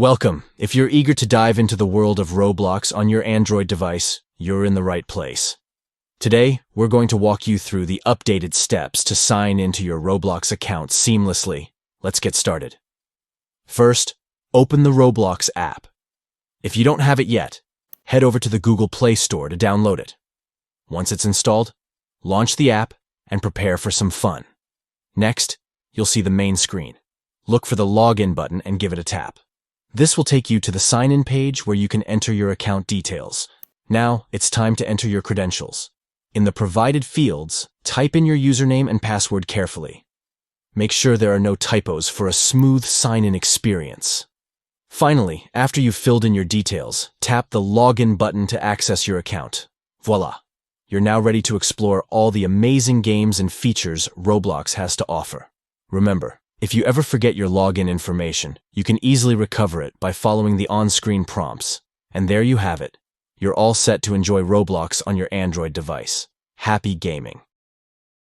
Welcome. If you're eager to dive into the world of Roblox on your Android device, you're in the right place. Today, we're going to walk you through the updated steps to sign into your Roblox account seamlessly. Let's get started. First, open the Roblox app. If you don't have it yet, head over to the Google Play Store to download it. Once it's installed, launch the app and prepare for some fun. Next, you'll see the main screen. Look for the Login button and give it a tap. This will take you to the sign-in page where you can enter your account details. Now, it's time to enter your credentials. In the provided fields, type in your username and password carefully. Make sure there are no typos for a smooth sign-in experience. Finally, after you've filled in your details, tap the Login button to access your account. Voila! You're now ready to explore all the amazing games and features Roblox has to offer. Remember, if you ever forget your login information, you can easily recover it by following the on-screen prompts. And there you have it. You're all set to enjoy Roblox on your Android device. Happy gaming!